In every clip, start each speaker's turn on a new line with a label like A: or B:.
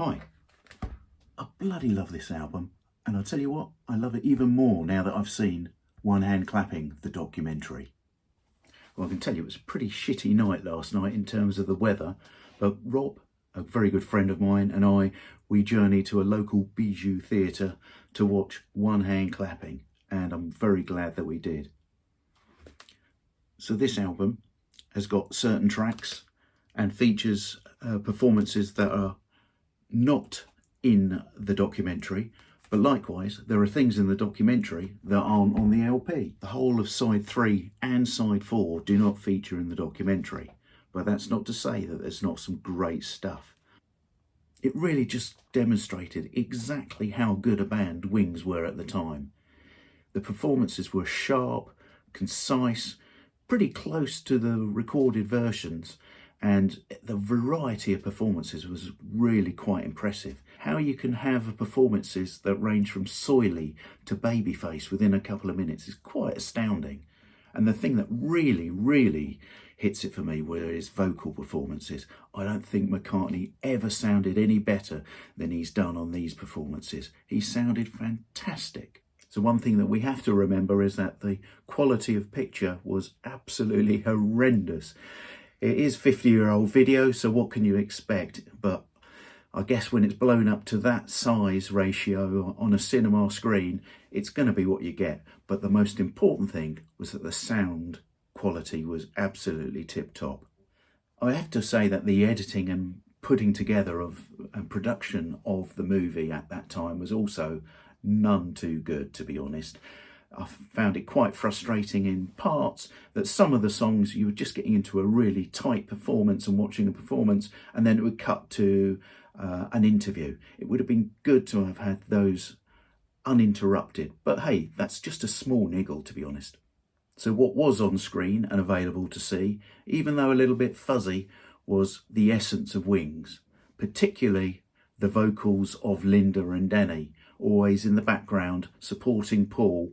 A: Hi, I bloody love this album, and I'll tell you what, I love it even more now that I've seen One Hand Clapping, the documentary. Well, I can tell you it was a pretty shitty night last night in terms of the weather, but Rob, a very good friend of mine, and we journeyed to a local bijou theatre to watch One Hand Clapping, and I'm very glad that we did. So this album has got certain tracks and features performances that are not in the documentary, but likewise there are things in the documentary that aren't on the LP. The whole of side 3 and side 4 do not feature in the documentary, but that's not to say that there's not some great stuff. It really just demonstrated exactly how good a band Wings were at the time. The performances were sharp, concise, pretty close to the recorded versions, and the variety of performances was really quite impressive. How you can have performances that range from soily to babyface within a couple of minutes is quite astounding. And the thing that really hits it for me were his vocal performances. I don't think McCartney ever sounded any better than he's done on these performances. He sounded fantastic. So one thing that we have to remember is that the quality of picture was absolutely horrendous. It is 50-year-old video, so what can you expect? But I guess when it's blown up to that size ratio on a cinema screen, it's going to be what you get. But the most important thing was that the sound quality was absolutely tip-top. I have to say that the editing and putting together of and production of the movie at that time was also none too good, to be honest. I found it quite frustrating in parts that some of the songs you were just getting into a really tight performance and watching a performance, and then it would cut to an interview. It would have been good to have had those uninterrupted, but hey, that's just a small niggle, to be honest. So what was on screen and available to see, even though a little bit fuzzy, was the essence of Wings, particularly the vocals of Linda and Denny, always in the background supporting Paul.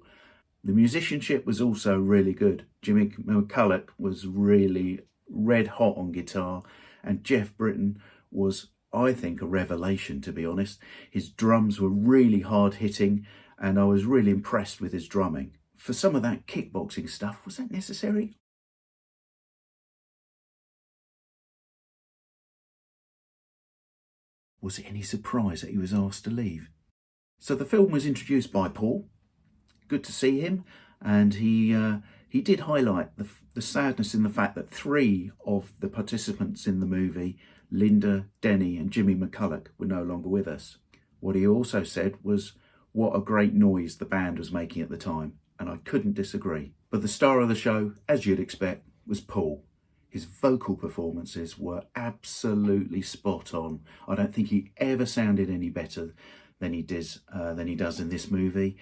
A: The musicianship was also really good. Jimmy McCulloch was really red hot on guitar, and Jeff Britton was, I think, a revelation, to be honest. His drums were really hard hitting, and I was really impressed with his drumming. For some of that kickboxing stuff, was that necessary? Was it any surprise that he was asked to leave? So the film was introduced by Paul. Good to see him, and he did highlight the sadness in the fact that 3 of the participants in the movie, Linda, Denny and Jimmy McCulloch, were no longer with us. What he also said was what a great noise the band was making at the time, and I couldn't disagree. But the star of the show, as you'd expect, was Paul. His vocal performances were absolutely spot on. I don't think he ever sounded any better than he does in this movie.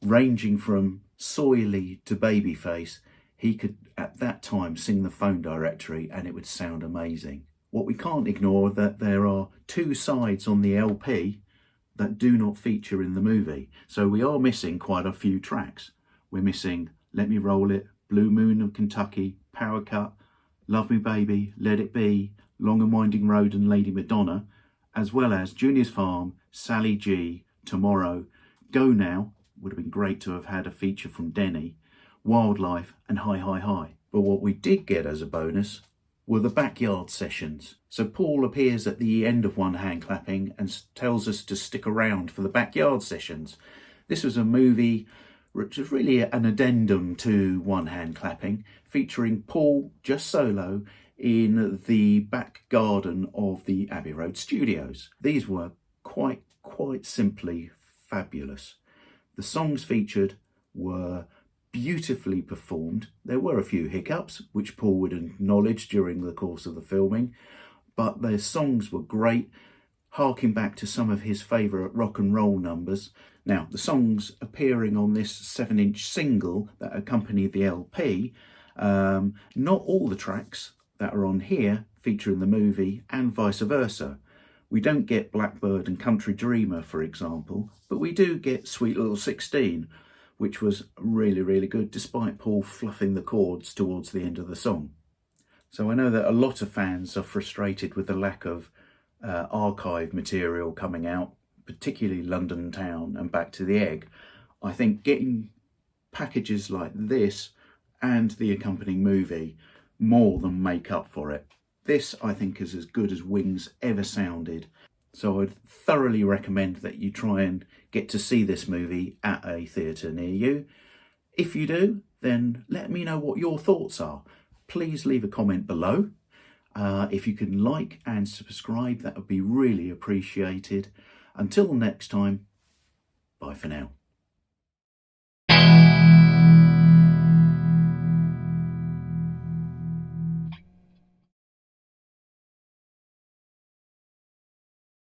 A: Ranging from soily to babyface, he could at that time sing the phone directory and it would sound amazing. What we can't ignore that there are 2 sides on the LP that do not feature in the movie. So we are missing quite a few tracks. We're missing Let Me Roll It, Blue Moon of Kentucky, Power Cut, Love Me Baby, Let It Be, Long and Winding Road and Lady Madonna, as well as Junior's Farm, Sally G, Tomorrow, Go Now, would have been great to have had a feature from Denny, Wildlife and Hi Hi Hi. But what we did get as a bonus were the backyard sessions. So Paul appears at the end of One Hand Clapping and tells us to stick around for the backyard sessions. This was a movie which is really an addendum to One Hand Clapping, featuring Paul just solo in the back garden of the Abbey Road studios. These were quite simply fabulous. The songs featured were beautifully performed. There were a few hiccups, which Paul would acknowledge during the course of the filming, but their songs were great, harking back to some of his favourite rock and roll numbers. Now, the songs appearing on this 7-inch single that accompanied the LP, not all the tracks that are on here feature in the movie, and vice versa. We don't get Blackbird and Country Dreamer, for example, but we do get Sweet Little 16, which was really good, despite Paul fluffing the chords towards the end of the song. So I know that a lot of fans are frustrated with the lack of archive material coming out, particularly London Town and Back to the Egg, I think getting packages like this and the accompanying movie more than make up for it. This, I think, is as good as Wings ever sounded. So I'd thoroughly recommend that you try and get to see this movie at a theatre near you. If you do, then let me know what your thoughts are. Please leave a comment below. If you can like and subscribe, that would be really appreciated. Until next time, bye for now.